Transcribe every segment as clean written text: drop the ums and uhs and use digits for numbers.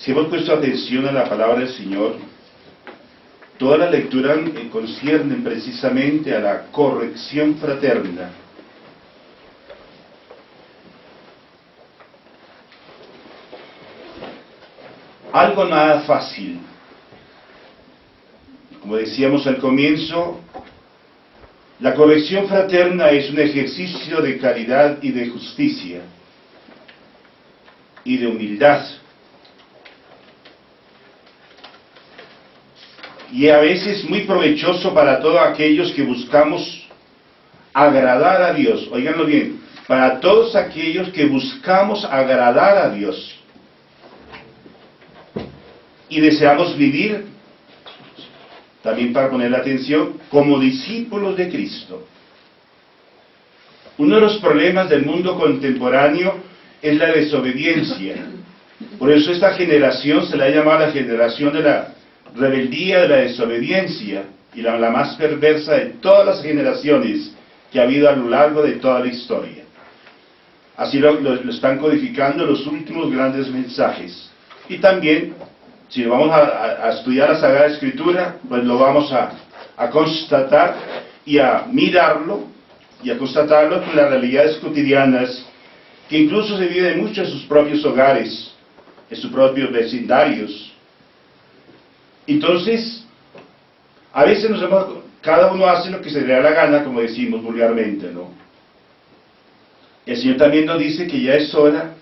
Si hemos puesto atención a la palabra del Señor, todas las lecturas conciernen precisamente a la corrección fraterna. Algo nada fácil. Como decíamos al comienzo, la corrección fraterna es un ejercicio de caridad y de justicia y de humildad. Y a veces muy provechoso para todos aquellos que buscamos agradar a Dios. Óiganlo bien, para todos aquellos que buscamos agradar a Dios y deseamos vivir, también para poner la atención, como discípulos de Cristo. Uno de los problemas del mundo contemporáneo es la desobediencia. Por eso esta generación se la ha llamado la generación de la rebeldía, de la desobediencia, y la más perversa de todas las generaciones que ha habido a lo largo de toda la historia. Así lo están codificando los últimos grandes mensajes. Y también, si vamos a estudiar la Sagrada Escritura, pues lo vamos a constatar y a mirarlo, y a constatarlo con las realidades cotidianas, que incluso se viven mucho en sus propios hogares, en sus propios vecindarios. Entonces, a veces cada uno hace lo que se le da la gana, como decimos vulgarmente, ¿no? El Señor también nos dice que ya es hora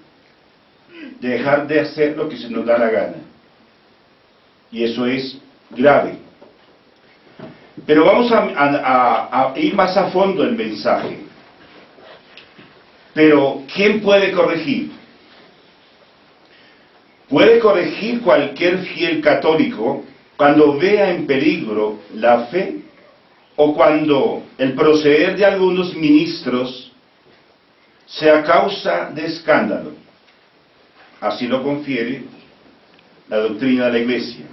de dejar de hacer lo que se nos da la gana. Y eso es grave. Pero vamos a ir más a fondo el mensaje. Pero, ¿quién puede corregir? Puede corregir cualquier fiel católico cuando vea en peligro la fe o cuando el proceder de algunos ministros sea causa de escándalo. Así lo confiere la doctrina de la Iglesia.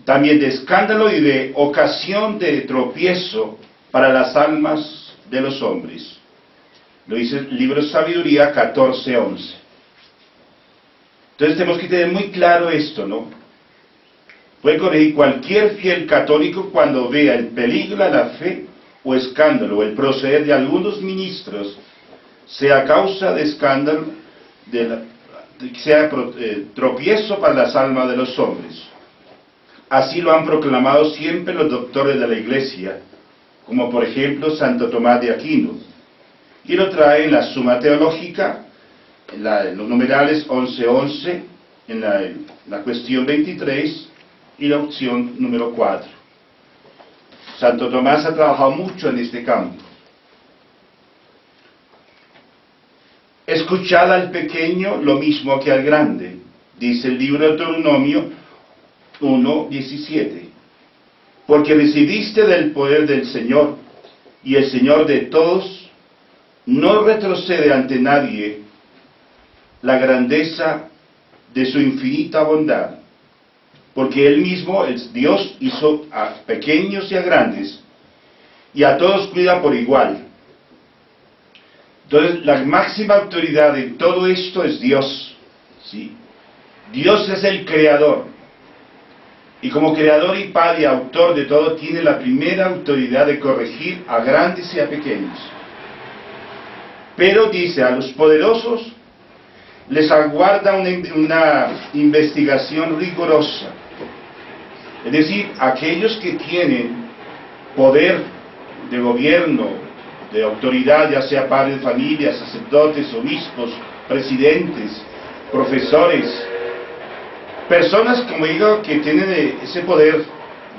También de escándalo y de ocasión de tropiezo para las almas de los hombres. Lo dice el libro de Sabiduría 14:11. Entonces tenemos que tener muy claro esto, ¿no? Puede corregir cualquier fiel católico cuando vea el peligro a la fe o escándalo, o el proceder de algunos ministros, sea causa de escándalo, sea tropiezo para las almas de los hombres. Así lo han proclamado siempre los doctores de la Iglesia, como por ejemplo Santo Tomás de Aquino, y lo trae en la Suma Teológica, en los numerales 11:11, en la cuestión 23 y la opción número 4. Santo Tomás ha trabajado mucho en este campo. Escuchad al pequeño lo mismo que al grande, dice el libro de Deuteronomio 1:17. Porque recibiste del poder del Señor, y el Señor de todos no retrocede ante nadie la grandeza de su infinita bondad, porque Él mismo, el Dios, hizo a pequeños y a grandes, y a todos cuida por igual. Entonces, la máxima autoridad de todo esto es Dios, ¿sí? Dios es el creador, y como creador y padre y autor de todo, tiene la primera autoridad de corregir a grandes y a pequeños. Pero dice, a los poderosos les aguarda una investigación rigurosa. Es decir, aquellos que tienen poder de gobierno, de autoridad, ya sea padres de familia, sacerdotes, obispos, presidentes, profesores, personas, como digo, que tienen ese poder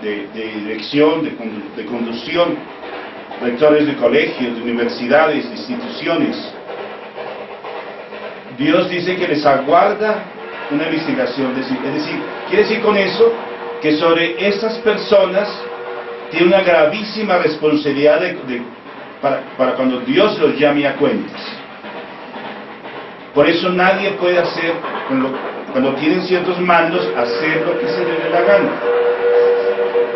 de dirección, de conducción, rectores de colegios, de universidades, de instituciones. Dios dice que les aguarda una investigación, es decir, quiere decir con eso que sobre estas personas tiene una gravísima responsabilidad para cuando Dios los llame a cuentas. Por eso nadie puede hacer, cuando tienen ciertos mandos, hacer lo que se le dé la gana,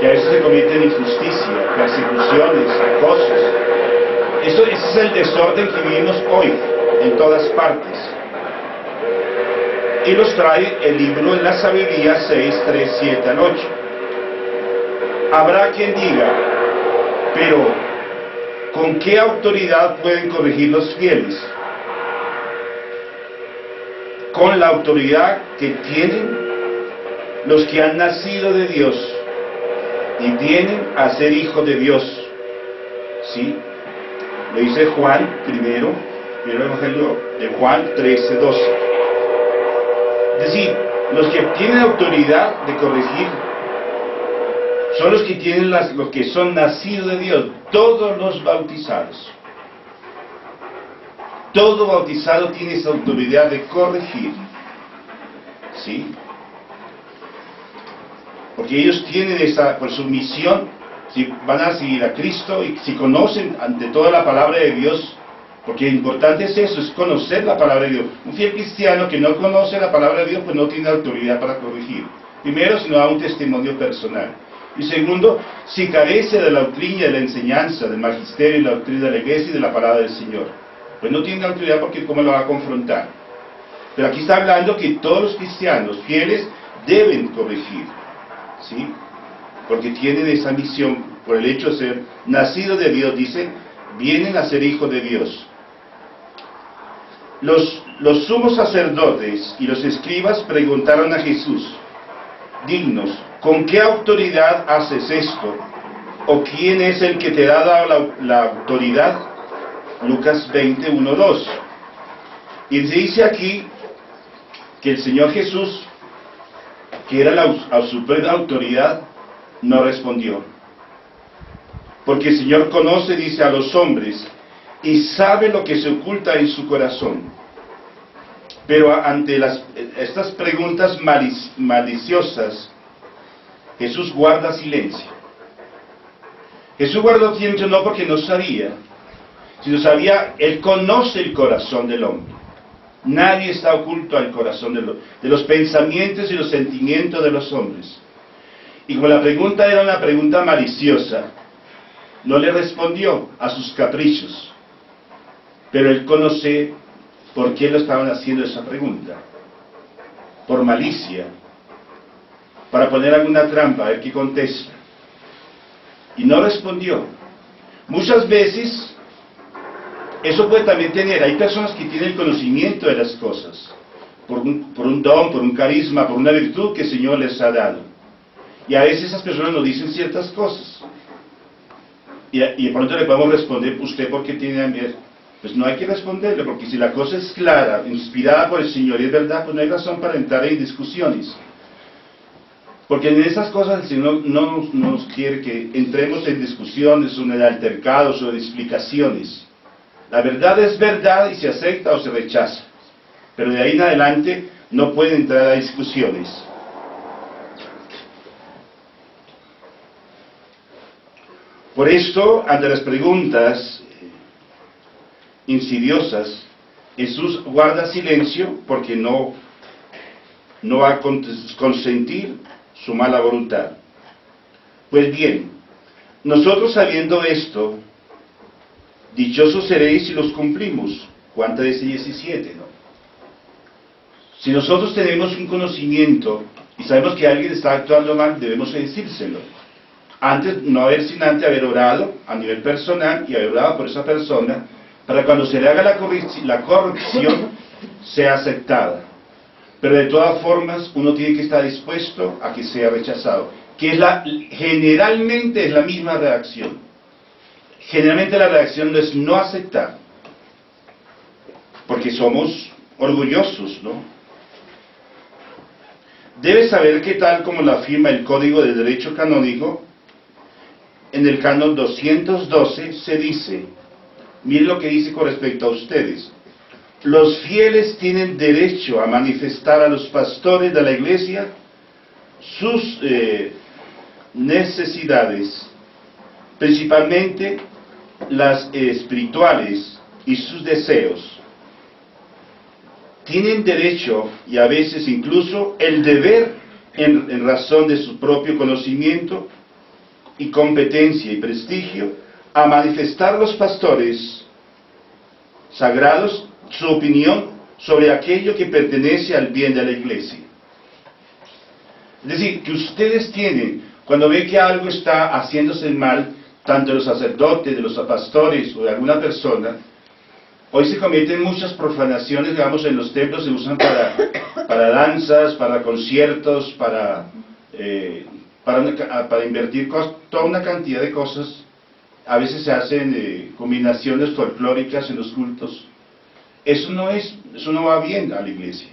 que a veces se cometen injusticia, persecuciones, acosos. Ese es el desorden que vivimos hoy en todas partes. Y los trae el libro en la sabiduría 6, 3, 7 al 8. Habrá quien diga, pero ¿con qué autoridad pueden corregir los fieles? Con la autoridad que tienen los que han nacido de Dios y vienen a ser hijos de Dios. ¿Sí? Lo dice Juan primero Evangelio de Juan 13, 12. Es decir, los que tienen autoridad de corregir son los que tienen los que son nacidos de Dios, todos los bautizados. Todo bautizado tiene esa autoridad de corregir. ¿Sí? Porque ellos tienen esa, por su misión, si van a seguir a Cristo y si conocen ante toda la palabra de Dios, porque lo importante es eso, es conocer la palabra de Dios. Un fiel cristiano que no conoce la palabra de Dios, pues no tiene autoridad para corregir. Primero, si no da un testimonio personal. Y segundo, si carece de la doctrina, de la enseñanza, del magisterio, de la doctrina de la iglesia y de la palabra del Señor. Pues no tiene autoridad porque ¿cómo lo va a confrontar? Pero aquí está hablando que todos los cristianos fieles deben corregir. ¿Sí? Porque tienen esa misión, por el hecho de ser nacidos de Dios, dice, vienen a ser hijos de Dios. Los sumos sacerdotes y los escribas preguntaron a Jesús, dignos, ¿con qué autoridad haces esto? ¿O quién es el que te ha dado la autoridad? Lucas 20, 1, 2. Y se dice aquí que el Señor Jesús, que era la suprema autoridad, no respondió. Porque el Señor conoce, dice, a los hombres y sabe lo que se oculta en su corazón. Pero ante estas preguntas maliciosas, Jesús guarda silencio. Jesús guardó silencio no porque no sabía, sino sabía, Él conoce el corazón del hombre. Nadie está oculto al corazón de los pensamientos y los sentimientos de los hombres. Y como la pregunta era una pregunta maliciosa, no le respondió a sus caprichos. Pero Él conoce por qué lo estaban haciendo esa pregunta. Por malicia. Para poner alguna trampa, a ver qué contesta. Y no respondió. Muchas veces, eso puede también tener, hay personas que tienen el conocimiento de las cosas, por un don, por un carisma, por una virtud que el Señor les ha dado. Y a veces esas personas nos dicen ciertas cosas. Y de pronto le podemos responder, ¿usted por qué tiene hambre? Pues no hay que responderle, porque si la cosa es clara, inspirada por el Señor y es verdad, pues no hay razón para entrar en discusiones. Porque en esas cosas el Señor no nos quiere que entremos en discusiones, o en altercados, o en explicaciones. La verdad es verdad y se acepta o se rechaza. Pero de ahí en adelante no pueden entrar a discusiones. Por esto, ante las preguntas insidiosas, Jesús guarda silencio porque no va a consentir su mala voluntad. Pues bien, nosotros sabiendo esto, dichosos seréis si los cumplimos. Juan 13:17, ¿no? Si nosotros tenemos un conocimiento y sabemos que alguien está actuando mal, debemos decírselo. Sin antes haber orado a nivel personal y haber orado por esa persona, para cuando se le haga la corrección sea aceptada. Pero de todas formas, uno tiene que estar dispuesto a que sea rechazado, que generalmente es la misma reacción. Generalmente la reacción no es no aceptar, porque somos orgullosos, ¿no? Debe saber que tal como lo afirma el Código de Derecho Canónico, en el canon 212 se dice, miren lo que dice con respecto a ustedes, los fieles tienen derecho a manifestar a los pastores de la iglesia sus necesidades, principalmente las espirituales y sus deseos. Tienen derecho y a veces incluso el deber en razón de su propio conocimiento y competencia y prestigio a manifestar a los pastores sagrados su opinión sobre aquello que pertenece al bien de la iglesia. Es decir, que ustedes tienen, cuando ve que algo está haciéndose mal, tanto de los sacerdotes, de los pastores o de alguna persona, hoy se cometen muchas profanaciones, digamos, en los templos se usan para danzas, para conciertos, para invertir toda una cantidad de cosas. A veces se hacen combinaciones folclóricas en los cultos. Eso no va bien a la iglesia.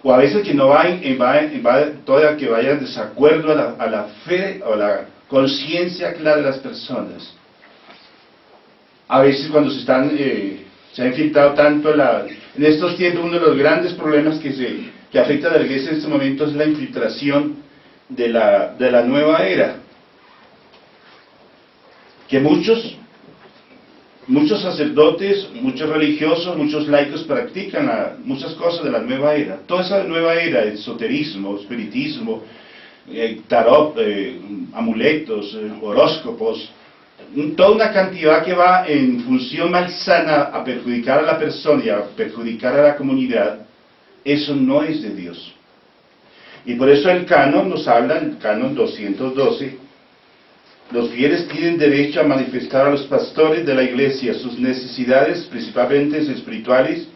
O a veces que no va toda que vaya en desacuerdo a la fe o a la conciencia clara de las personas. A veces cuando se ha infiltrado tanto en estos tiempos, uno de los grandes problemas que afecta a la iglesia en este momento es la infiltración de la nueva era. Que muchos sacerdotes, muchos religiosos, muchos laicos practican muchas cosas de la nueva era. Toda esa nueva era, esoterismo, espiritismo, tarot, amuletos, horóscopos, toda una cantidad que va en función malsana a perjudicar a la persona y a perjudicar a la comunidad. Eso no es de Dios. Y por eso el canon nos habla, el canon 212, los fieles tienen derecho a manifestar a los pastores de la iglesia sus necesidades, principalmente espirituales,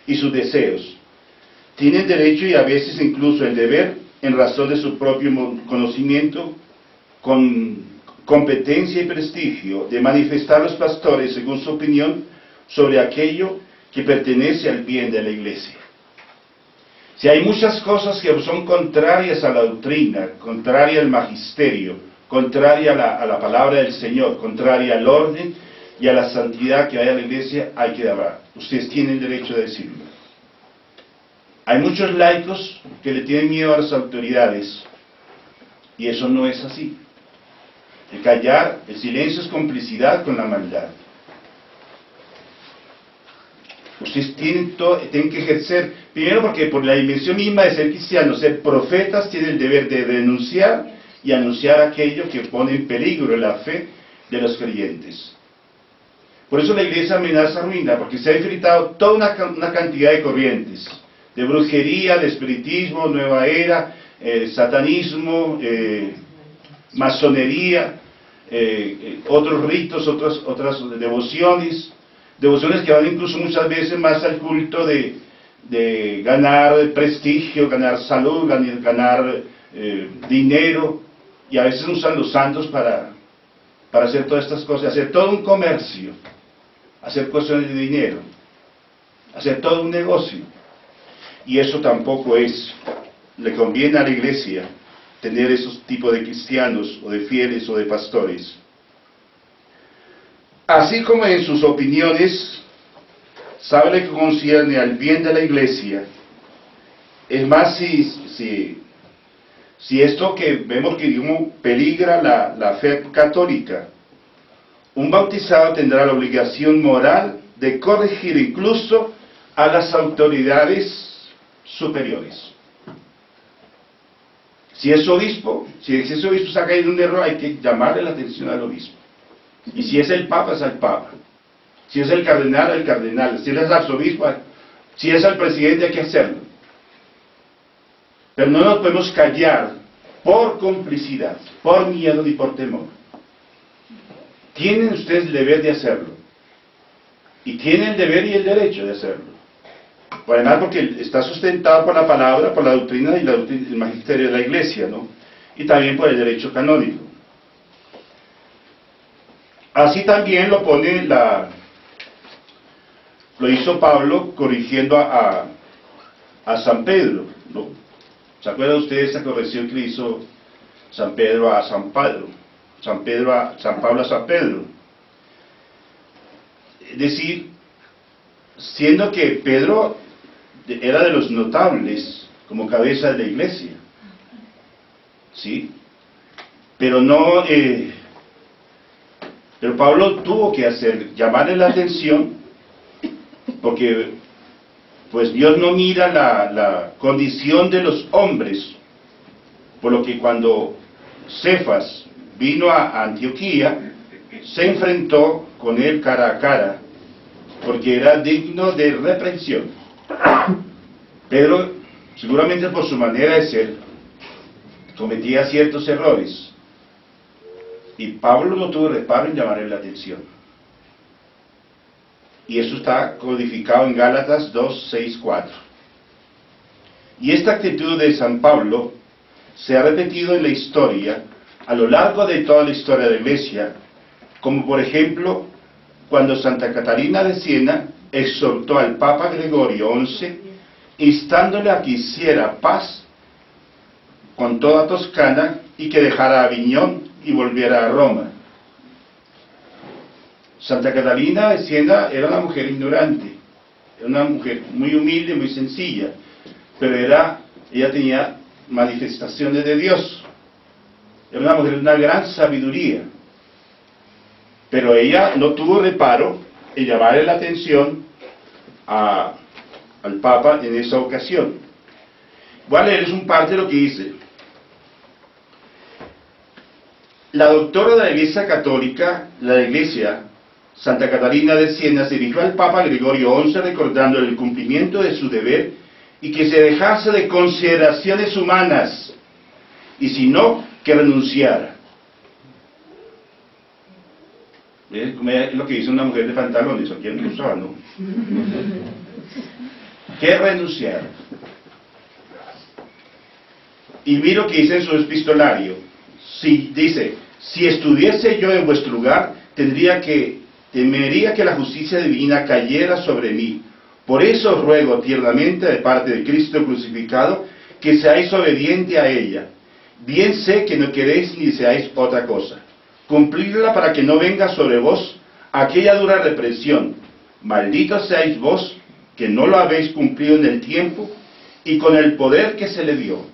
y sus deseos. Tienen derecho y a veces incluso el deber, en razón de su propio conocimiento, con competencia y prestigio, de manifestar a los pastores según su opinión sobre aquello que pertenece al bien de la iglesia. Si hay muchas cosas que son contrarias a la doctrina, contrarias al magisterio, contraria a la palabra del Señor, contraria al orden y a la santidad que hay en la iglesia, hay que hablar. Ustedes tienen derecho a decirlo. Hay muchos laicos que le tienen miedo a las autoridades, y eso no es así. El callar, el silencio es complicidad con la maldad. Ustedes tienen que ejercer, primero porque por la dimensión misma de ser cristianos, ser profetas, tienen el deber de denunciar y anunciar aquello que pone en peligro la fe de los creyentes. Por eso la iglesia amenaza ruina, porque se ha infiltrado toda una cantidad de corrientes, de brujería, de espiritismo, nueva era, satanismo, masonería, otros ritos, otras devociones que van incluso muchas veces más al culto de ganar prestigio, ganar salud, ganar dinero, y a veces usan los santos para hacer todas estas cosas, hacer todo un comercio, hacer cuestiones de dinero, hacer todo un negocio. Y eso tampoco le conviene a la iglesia tener esos tipos de cristianos, o de fieles, o de pastores. Así como en sus opiniones sabe lo que concierne al bien de la iglesia, es más, si esto que vemos que peligra la fe católica, un bautizado tendrá la obligación moral de corregir incluso a las autoridades superiores. Si ese obispo se ha caído en un error, hay que llamarle la atención al obispo. Y si es el papa, es al papa. Si es el cardenal, al cardenal. Si es el arzobispo, si es el presidente, hay que hacerlo. Pero no nos podemos callar por complicidad, por miedo ni por temor. Tienen ustedes el deber de hacerlo. Y tienen el deber y el derecho de hacerlo. Además, porque está sustentado por la palabra, por la doctrina y el magisterio de la iglesia, ¿no? Y también por el derecho canónico. Así también lo pone lo hizo Pablo corrigiendo a San Pedro, ¿no? ¿Se acuerdan ustedes de esa corrección que le hizo San Pedro a San Pablo? San Pablo a San Pedro. Es decir, siendo que Pedro era de los notables como cabeza de la iglesia, ¿sí? Pero pero Pablo tuvo que llamarle la atención, porque pues Dios no mira la condición de los hombres, por lo que cuando Cefas vino a Antioquía, se enfrentó con él cara a cara, porque era digno de reprensión. Pedro, seguramente por su manera de ser, cometía ciertos errores, y Pablo no tuvo reparo en llamarle la atención. Y eso está codificado en Gálatas 2, 6, 4. Y esta actitud de San Pablo se ha repetido en la historia, a lo largo de toda la historia de la Iglesia, como por ejemplo, cuando Santa Catalina de Siena exhortó al Papa Gregorio XI, instándole a que hiciera paz con toda Toscana y que dejara Aviñón y volviera a Roma. Santa Catalina de Siena era una mujer ignorante, era una mujer muy humilde, muy sencilla, pero ella tenía manifestaciones de Dios, era una mujer de una gran sabiduría, pero ella no tuvo reparo en llamarle la atención al Papa en esa ocasión. Voy a leerles un parte de lo que dice. La doctora de la Iglesia Católica, la Iglesia, Santa Catalina de Siena, se dirigió al Papa Gregorio XI recordándole el cumplimiento de su deber y que se dejase de consideraciones humanas, y si no, que renunciara. Es lo que dice una mujer de pantalones, aquí en Cruzado, ¿no? Que renunciara. Y mira lo que dice en su epistolario. Dice, si estuviese yo en vuestro lugar, temería que la justicia divina cayera sobre mí. Por eso os ruego tiernamente de parte de Cristo crucificado, que seáis obediente a ella. Bien sé que no queréis ni deseáis otra cosa. Cumplidla para que no venga sobre vos aquella dura represión. Malditos seáis vos, que no lo habéis cumplido en el tiempo y con el poder que se le dio.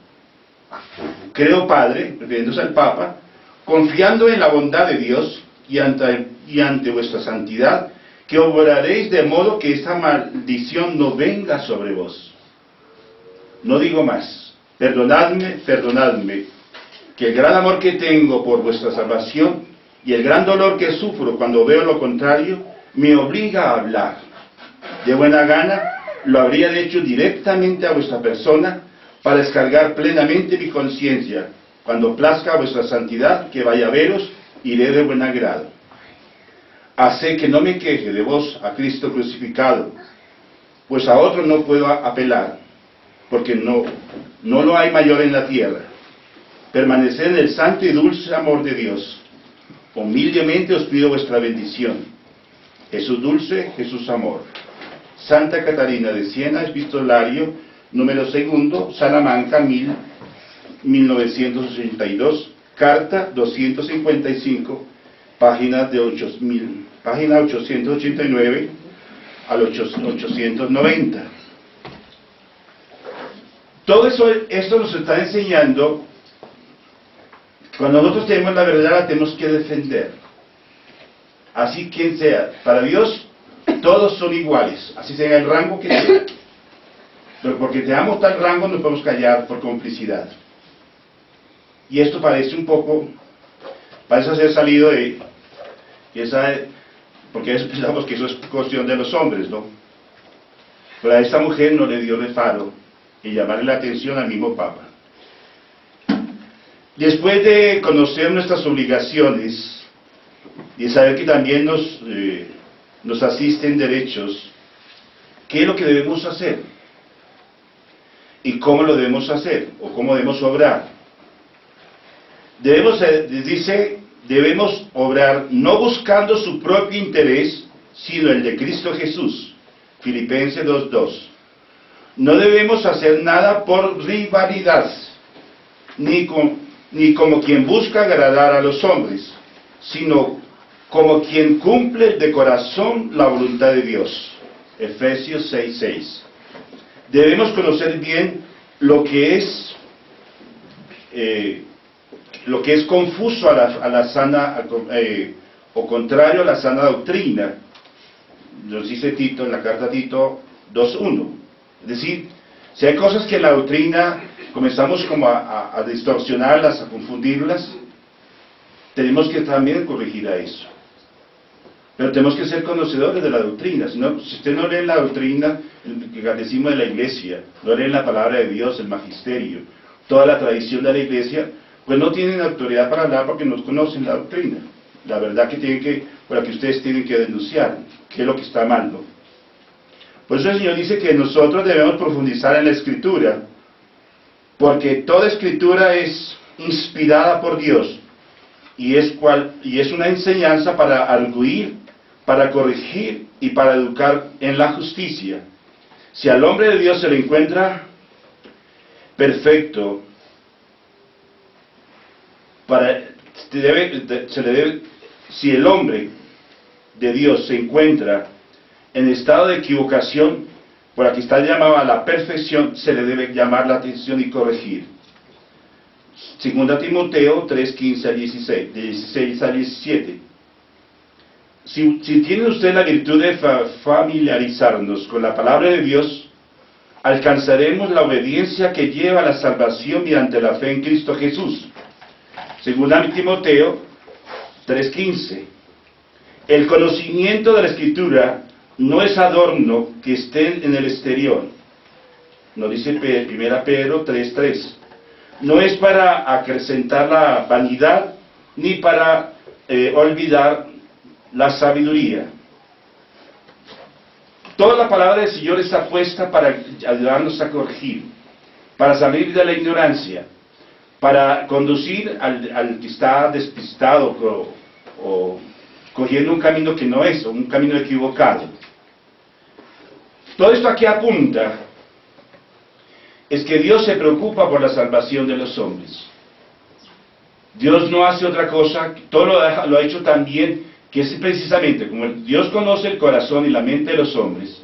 Creo, Padre, refiriéndose al Papa, confiando en la bondad de Dios y ante vuestra santidad, que obraréis de modo que esta maldición no venga sobre vos. No digo más. Perdonadme, que el gran amor que tengo por vuestra salvación y el gran dolor que sufro cuando veo lo contrario, me obliga a hablar. De buena gana, lo habría hecho directamente a vuestra persona, para descargar plenamente mi conciencia. Cuando plazca a vuestra santidad, que vaya a veros, iré de buen agrado. Haced que no me queje de vos a Cristo crucificado, pues a otro no puedo apelar, porque no lo hay mayor en la tierra. Permaneced en el santo y dulce amor de Dios. Humildemente os pido vuestra bendición. Jesús dulce, Jesús amor. Santa Catalina de Siena, epistolario número 2, Salamanca, 1982, carta 255, página 889 al 890. Todo esto nos está enseñando, cuando nosotros tenemos la verdad, la tenemos que defender. Así quien sea, para Dios todos son iguales, así sea el rango que sea. Pero porque tenemos tal rango nos podemos callar por complicidad. Y esto parece ser salido de porque a veces pensamos que eso es cuestión de los hombres, ¿no? Pero a esta mujer no le dio reparo en llamarle la atención al mismo Papa. Después de conocer nuestras obligaciones y saber que también nos asisten derechos, ¿qué es lo que debemos hacer? ¿Y cómo lo debemos hacer? ¿O cómo debemos obrar? Debemos obrar no buscando su propio interés, sino el de Cristo Jesús. Filipenses 2:2. No debemos hacer nada por rivalidad, ni como quien busca agradar a los hombres, sino como quien cumple de corazón la voluntad de Dios. Efesios 6:6. Debemos conocer bien lo que es confuso a la sana, o contrario a la sana doctrina. Nos dice Tito en la carta a Tito 2:1. Es decir, si hay cosas que en la doctrina comenzamos como a distorsionarlas, a confundirlas, tenemos que también corregir a eso. Pero tenemos que ser conocedores de la doctrina. Si usted no lee la doctrina, el catecismo de la Iglesia, no lee la palabra de Dios, el magisterio, toda la tradición de la Iglesia, pues no tienen autoridad para hablar porque no conocen la doctrina. La verdad por la que ustedes tienen que denunciar, qué es lo que está mal, ¿no? Por eso el Señor dice que nosotros debemos profundizar en la Escritura, porque toda Escritura es inspirada por Dios, y es una enseñanza para arguir, para corregir y para educar en la justicia. Si al hombre de Dios se le encuentra perfecto, si el hombre de Dios se encuentra en estado de equivocación, por aquí está llamado a la perfección, se le debe llamar la atención y corregir. 2 Timoteo 3:15 al 16, de 16 al 17. Si tiene usted la virtud de familiarizarnos con la palabra de Dios, alcanzaremos la obediencia que lleva a la salvación mediante la fe en Cristo Jesús. 2 Timoteo 3:15. El conocimiento de la Escritura no es adorno que esté en el exterior. Nos dice 1 Pedro 3:3. No es para acrecentar la vanidad, ni para olvidar la sabiduría. Toda la palabra del Señor está puesta para ayudarnos a corregir, para salir de la ignorancia, para conducir al que está despistado o cogiendo un camino que no es, o un camino equivocado. Todo esto aquí apunta es que Dios se preocupa por la salvación de los hombres. Dios no hace otra cosa, todo lo ha hecho tan bien, que es precisamente como Dios conoce el corazón y la mente de los hombres,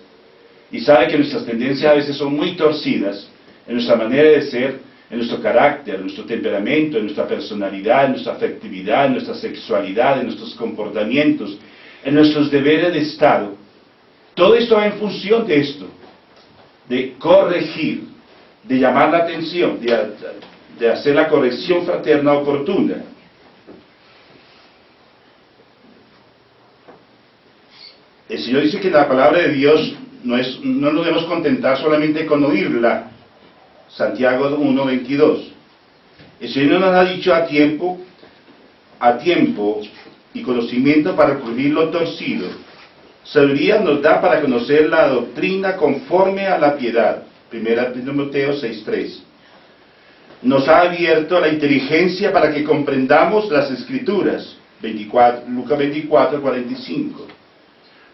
y sabe que nuestras tendencias a veces son muy torcidas, en nuestra manera de ser, en nuestro carácter, en nuestro temperamento, en nuestra personalidad, en nuestra afectividad, en nuestra sexualidad, en nuestros comportamientos, en nuestros deberes de Estado. Todo esto va en función de esto, de corregir, de llamar la atención, de hacer la corrección fraterna oportuna. El Señor dice que la palabra de Dios no nos debemos contentar solamente con oírla. Santiago 1:22. El Señor nos ha dicho a tiempo y conocimiento para corregir lo torcido. Sabiduría nos da para conocer la doctrina conforme a la piedad. 1 Timoteo 6:3. Nos ha abierto la inteligencia para que comprendamos las Escrituras. Lucas 24:45.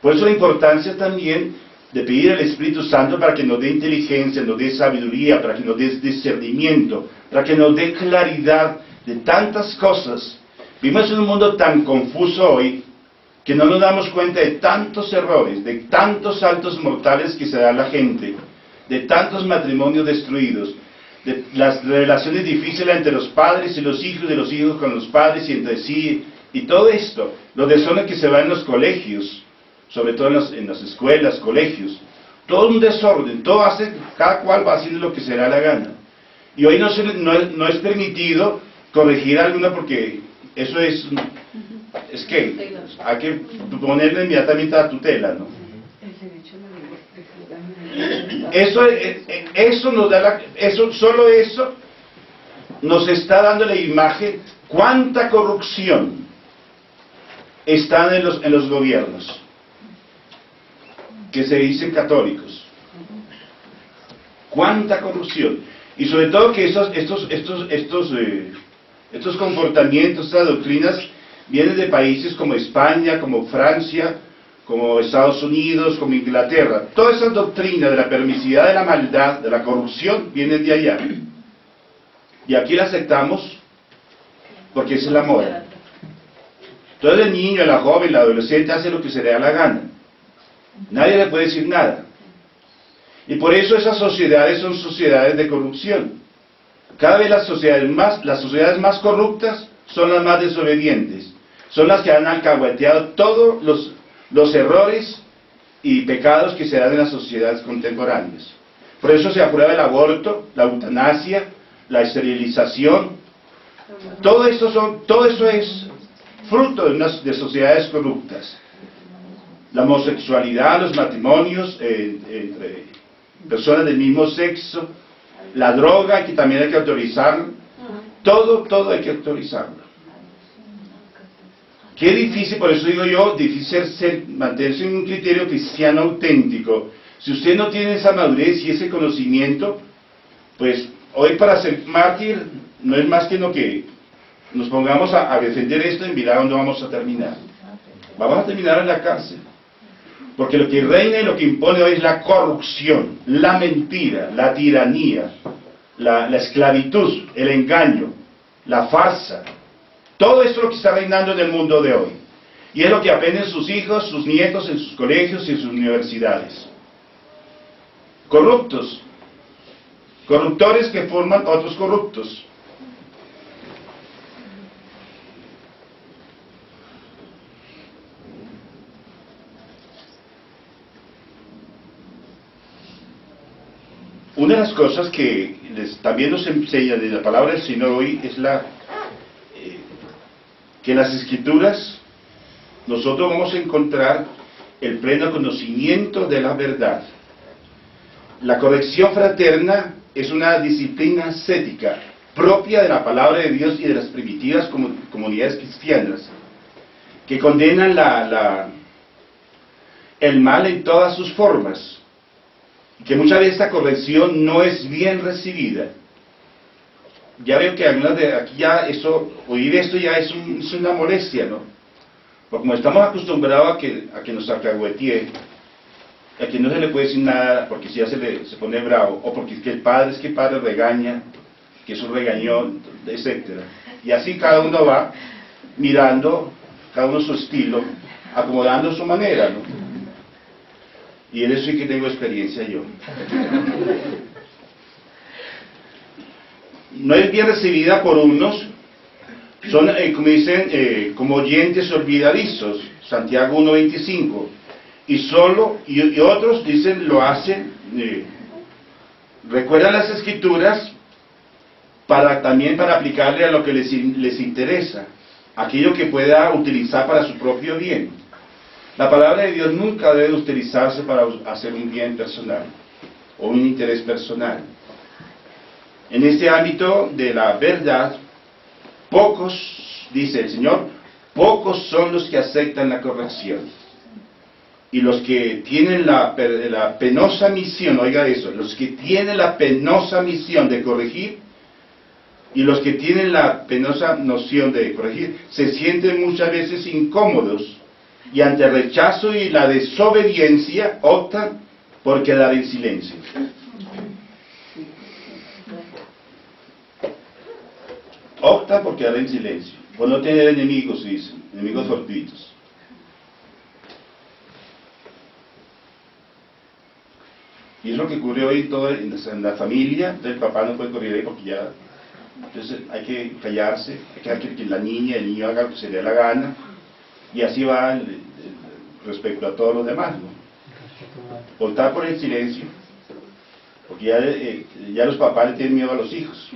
Por eso la importancia también de pedir al Espíritu Santo para que nos dé inteligencia, nos dé sabiduría, para que nos dé discernimiento, para que nos dé claridad de tantas cosas. Vivimos en un mundo tan confuso hoy, que no nos damos cuenta de tantos errores, de tantos saltos mortales que se da a la gente, de tantos matrimonios destruidos, de las relaciones difíciles entre los padres y los hijos con los padres y entre sí, y todo esto, los desórdenes que se dan en los colegios, sobre todo en las escuelas, colegios, todo un desorden, cada cual va haciendo lo que se le da la gana. Y hoy no es permitido corregir a alguno porque eso es que hay que ponerle inmediatamente a tutela, ¿no? Solo eso nos está dando la imagen cuánta corrupción está en los gobiernos que se dicen católicos. Cuánta corrupción. Y sobre todo que estos comportamientos, estas doctrinas vienen de países como España, como Francia, como Estados Unidos, como Inglaterra. Toda esa doctrina de la permisividad, de la maldad, de la corrupción, viene de allá. Y aquí la aceptamos porque esa es la moda. Entonces el niño, la joven, el adolescente hace lo que se le da la gana. Nadie le puede decir nada. Y por eso esas sociedades son sociedades de corrupción. Cada vez las sociedades más corruptas son las más desobedientes. Son las que han alcahueteado todos los errores y pecados que se dan en las sociedades contemporáneas. Por eso se aprueba el aborto, la eutanasia, la esterilización. Todo eso es fruto de sociedades corruptas. la homosexualidad, los matrimonios entre personas del mismo sexo, la droga, que también hay que autorizarlo, todo hay que autorizarlo. Qué difícil, por eso digo yo, difícil mantenerse en un criterio cristiano auténtico. Si usted no tiene esa madurez y ese conocimiento, pues hoy para ser mártir no es más que lo que nos pongamos a defender esto y mirar dónde vamos a terminar. Vamos a terminar en la cárcel. Porque lo que reina y lo que impone hoy es la corrupción, la mentira, la tiranía, la esclavitud, el engaño, la farsa. Todo esto es lo que está reinando en el mundo de hoy. Y es lo que aprenden sus hijos, sus nietos en sus colegios y en sus universidades. Corruptos. Corruptores que forman otros corruptos. Una de las cosas que también nos enseña de la palabra del Señor hoy es que en las Escrituras nosotros vamos a encontrar el pleno conocimiento de la verdad. La corrección fraterna es una disciplina ascética propia de la palabra de Dios y de las primitivas comunidades cristianas que condenan el mal en todas sus formas. Que muchas veces esta corrección no es bien recibida. Ya veo que algunas de aquí ya oír esto ya es una molestia, ¿no? Porque como estamos acostumbrados a que nos alcahuetee, a que no se le puede decir nada porque si ya se pone bravo, o porque es que el padre regaña, que es un regañón, etc. Y así cada uno va mirando, cada uno su estilo, acomodando su manera, ¿no? Y en eso sí que tengo experiencia yo. No es bien recibida por unos, son, como dicen, como oyentes olvidadizos, Santiago 1:25, y otros dicen, lo hacen, recuerdan las Escrituras también para aplicarle a lo que les interesa, aquello que pueda utilizar para su propio bien. La palabra de Dios nunca debe utilizarse para hacer un bien personal o un interés personal. En este ámbito de la verdad, pocos, dice el Señor, pocos son los que aceptan la corrección. Y los que tienen la penosa misión, oiga eso, los que tienen la penosa misión de corregir, y los que tienen la penosa noción de corregir, se sienten muchas veces incómodos, y ante el rechazo y la desobediencia optan por quedar en silencio. Opta por quedar en silencio, por no tener enemigos, dicen, enemigos fortuitos. Y es lo que ocurre hoy en la familia. Entonces el papá no puede correr ahí porque ya... Entonces hay que callarse, hay que dejar que la niña, el niño haga lo que se le dé la gana. Y así va respecto a todos los demás, ¿no? Optar por el silencio, porque ya los papás le tienen miedo a los hijos.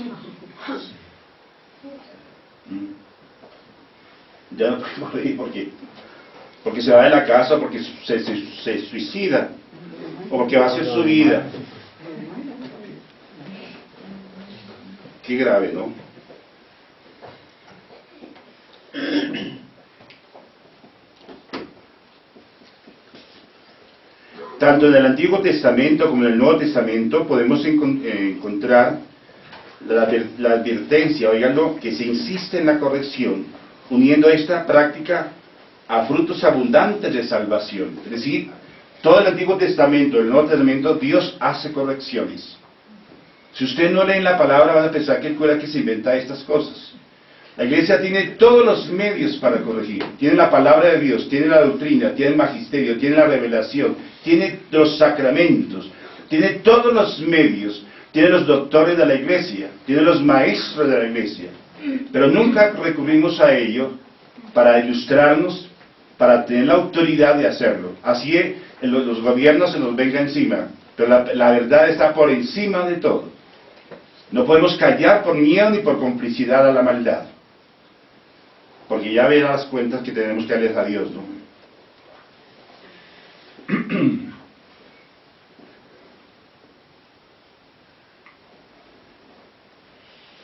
Ya no pueden morir porque se va de la casa, porque se suicida, o porque va a hacer su vida. Qué grave, ¿no? Tanto en el Antiguo Testamento como en el Nuevo Testamento podemos encontrar la advertencia, oiganlo, que se insiste en la corrección, uniendo esta práctica a frutos abundantes de salvación. Es decir, todo el Antiguo Testamento, el Nuevo Testamento, Dios hace correcciones. Si usted no lee la palabra, van a pensar que el cura que se inventa estas cosas. La iglesia tiene todos los medios para corregir. Tiene la palabra de Dios, tiene la doctrina, tiene el magisterio, tiene la revelación, tiene los sacramentos, tiene todos los medios, tiene los doctores de la iglesia, tiene los maestros de la iglesia. Pero nunca recurrimos a ello para ilustrarnos, para tener la autoridad de hacerlo. Así los gobiernos se nos venga encima, pero la verdad está por encima de todo. No podemos callar por miedo ni por complicidad a la maldad. Porque ya verán las cuentas que tenemos que darles a Dios, ¿no?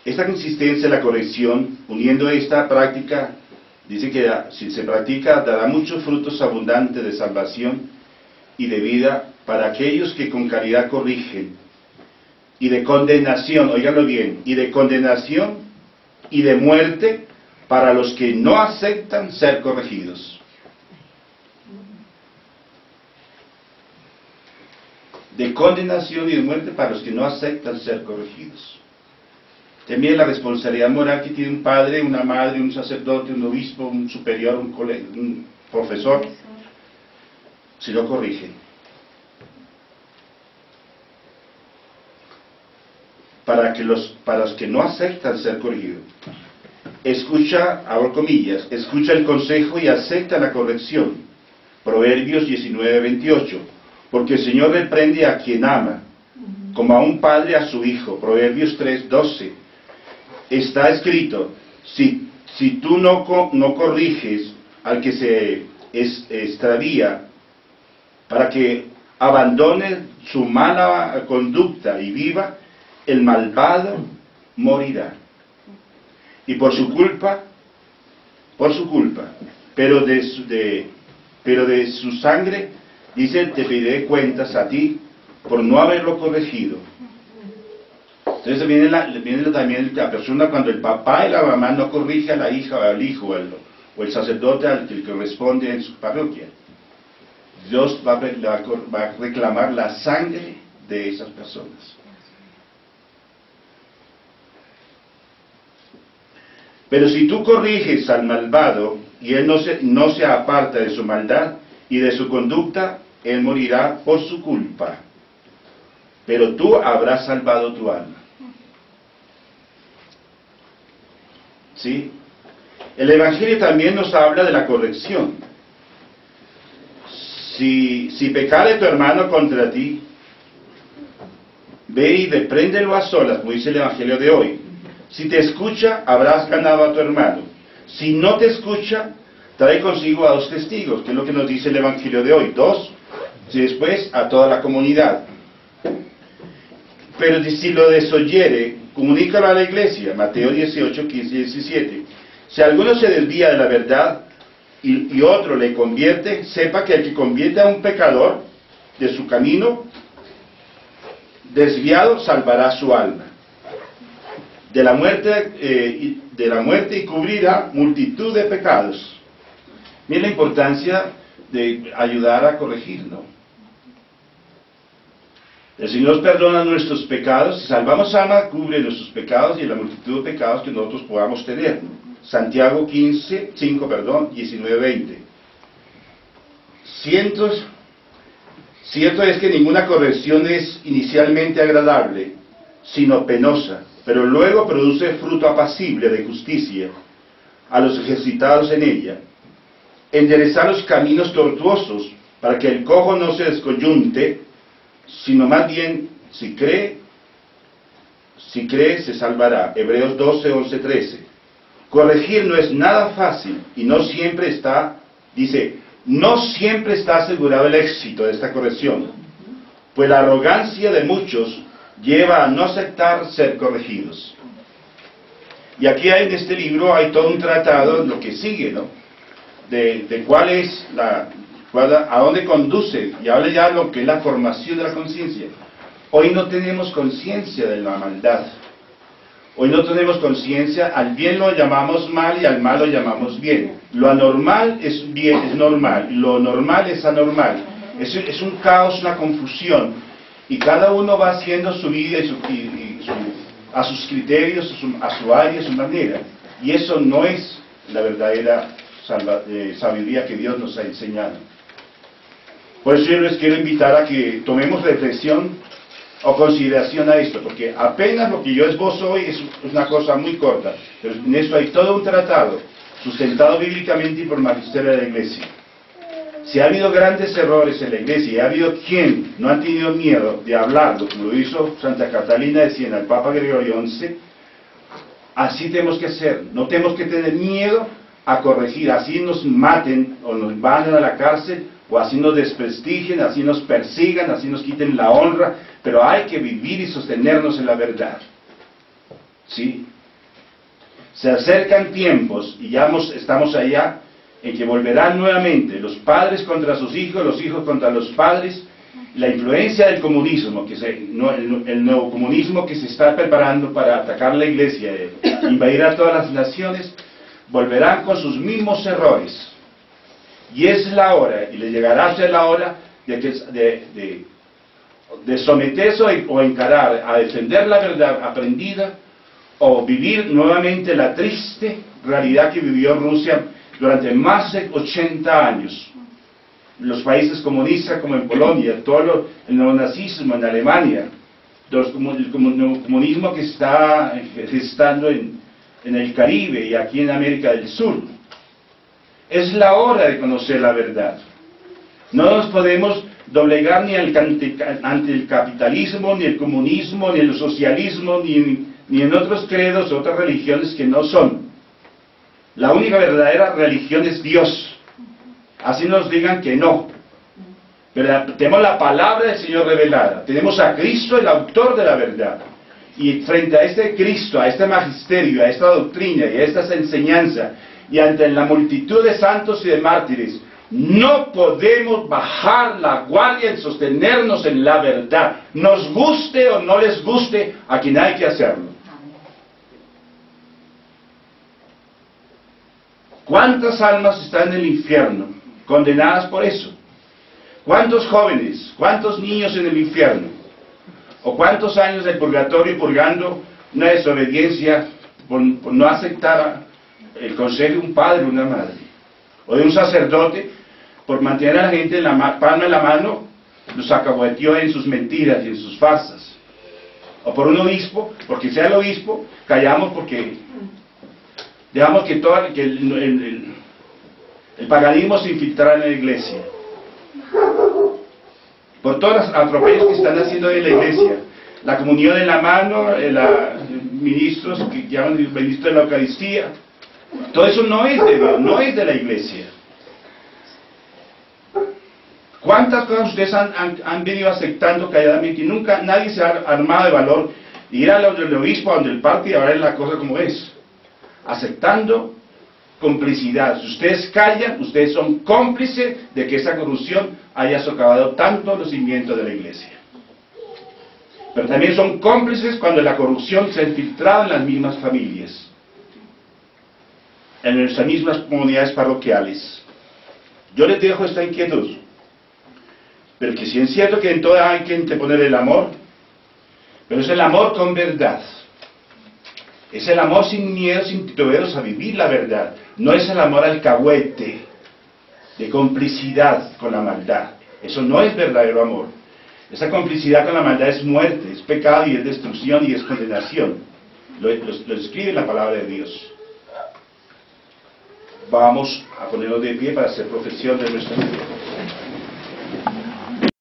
Esta consistencia en la corrección, uniendo esta práctica, dice que si se practica, dará muchos frutos abundantes de salvación y de vida para aquellos que con caridad corrigen, y de condenación, óiganlo bien, y de condenación y de muerte para los que no aceptan ser corregidos. De condenación y de muerte para los que no aceptan ser corregidos. También la responsabilidad moral que tiene un padre, una madre, un sacerdote, un obispo, un superior, un profesor, si lo corrigen. Para los que no aceptan ser corregidos. Escucha, abro comillas, escucha el consejo y acepta la corrección. Proverbios 19:28. Porque el Señor reprende a quien ama, como a un padre a su hijo. Proverbios 3:12. Está escrito, si tú no corriges al que se extravía, para que abandone su mala conducta y viva, el malvado morirá. Y por su culpa, pero de su sangre, dice, te pediré cuentas a ti por no haberlo corregido. Entonces viene también la persona cuando el papá y la mamá no corrige a la hija o al hijo o el sacerdote al que corresponde en su parroquia. Dios va a reclamar la sangre de esas personas. Pero si tú corriges al malvado y él no se aparta de su maldad y de su conducta, él morirá por su culpa. Pero tú habrás salvado tu alma. ¿Sí? El Evangelio también nos habla de la corrección. Si pecare tu hermano contra ti, ve y repréndelo a solas, como dice el Evangelio de hoy. Si te escucha, habrás ganado a tu hermano. Si no te escucha, trae consigo a 2 testigos, que es lo que nos dice el Evangelio de hoy. 2, y después a toda la comunidad. Pero si lo desoyere, comunícalo a la iglesia. Mateo 18, 15 y 17. Si alguno se desvía de la verdad y otro le convierte, sepa que el que convierte a un pecador de su camino desviado salvará su alma de la muerte y cubrirá multitud de pecados. Miren la importancia de ayudar a corregir, ¿no? El Señor perdona nuestros pecados, si salvamos alma, cubre nuestros pecados y la multitud de pecados que nosotros podamos tener. Santiago 19:20. Cierto es que ninguna corrección es inicialmente agradable, sino penosa, pero luego produce fruto apacible de justicia a los ejercitados en ella. Enderezar los caminos tortuosos, para que el cojo no se descoyunte, sino más bien, si cree, se salvará. Hebreos 12, 11, 13. Corregir no es nada fácil, y no siempre está asegurado el éxito de esta corrección, pues la arrogancia de muchos lleva a no aceptar ser corregidos. Y aquí en este libro hay todo un tratado, lo que sigue, ¿no? De cuál es a dónde conduce, y habla ya lo que es la formación de la conciencia. Hoy no tenemos conciencia de la maldad. Hoy no tenemos conciencia, al bien lo llamamos mal y al mal lo llamamos bien. Lo anormal es bien, es normal, lo normal es anormal. Es un caos, una confusión, y cada uno va haciendo su vida a sus criterios, a su área, a su manera. Y eso no es la verdadera sabiduría que Dios nos ha enseñado. Por eso yo les quiero invitar a que tomemos reflexión o consideración a esto, porque apenas lo que yo esbozo hoy es una cosa muy corta, pero en esto hay todo un tratado, sustentado bíblicamente y por el magisterio de la Iglesia. Si ha habido grandes errores en la Iglesia, y ha habido quien no ha tenido miedo de hablarlo, como lo hizo Santa Catalina de Siena, el Papa Gregorio XI, así tenemos que hacer, no tenemos que tener miedo a corregir, así nos maten o nos vayan a la cárcel, o así nos desprestigien, así nos persigan, así nos quiten la honra, pero hay que vivir y sostenernos en la verdad. ¿Sí? Se acercan tiempos, y ya estamos allá, en que volverán nuevamente los padres contra sus hijos, los hijos contra los padres. La influencia del comunismo, el neocomunismo que se está preparando para atacar la iglesia, invadir a todas las naciones, volverán con sus mismos errores. Y es la hora, y le llegará a ser la hora de someterse o encarar, a defender la verdad aprendida, o vivir nuevamente la triste realidad que vivió Rusia durante más de 80 años. Los países comunistas como en Polonia, todo el neonazismo en Alemania, el comunismo que está gestando en el Caribe y aquí en América del Sur. Es la hora de conocer la verdad. No nos podemos doblegar ni ante el capitalismo, ni el comunismo, ni el socialismo, ni en otros credos, otras religiones que no son. La única verdadera religión es Dios. Así nos digan que no. Pero tenemos la palabra del Señor revelada. Tenemos a Cristo, el autor de la verdad. Y frente a este Cristo, a este magisterio, a esta doctrina y a estas enseñanzas, y ante la multitud de santos y de mártires, no podemos bajar la guardia en sostenernos en la verdad. Nos guste o no les guste, a quien hay que hacerlo. ¿Cuántas almas están en el infierno, condenadas por eso? ¿Cuántos jóvenes, cuántos niños en el infierno? ¿O cuántos años del purgatorio purgando una desobediencia por no aceptar el consejo de un padre o una madre? O de un sacerdote, por mantener a la gente en la palma de la mano, los acahueteó en sus mentiras y en sus farsas. O por un obispo, porque sea el obispo, callamos porque dejamos que el paganismo se infiltrara en la iglesia. Por todos los atropellos que están haciendo en la iglesia, la comunión en la mano, ministros que llaman el ministro de la Eucaristía, todo eso no es de Dios, no es de la iglesia. ¿Cuántas cosas ustedes han venido aceptando calladamente y nunca nadie se ha armado de valor de ir al obispo, donde el parte y a ver la cosa como es? Aceptando complicidad. Si ustedes callan, ustedes son cómplices de que esa corrupción haya socavado tanto los cimientos de la iglesia. Pero también son cómplices cuando la corrupción se ha infiltrado en las mismas familias, en nuestras mismas comunidades parroquiales. Yo les dejo esta inquietud, pero que sí es cierto que en todo hay que poner el amor, pero es el amor con verdad. Es el amor sin miedo, sin titubeos a vivir la verdad. No es el amor alcahuete, de complicidad con la maldad. Eso no es verdadero amor. Esa complicidad con la maldad es muerte, es pecado y es destrucción y es condenación. Lo escribe la palabra de Dios. Vamos a ponernos de pie para hacer profesión de nuestra fe.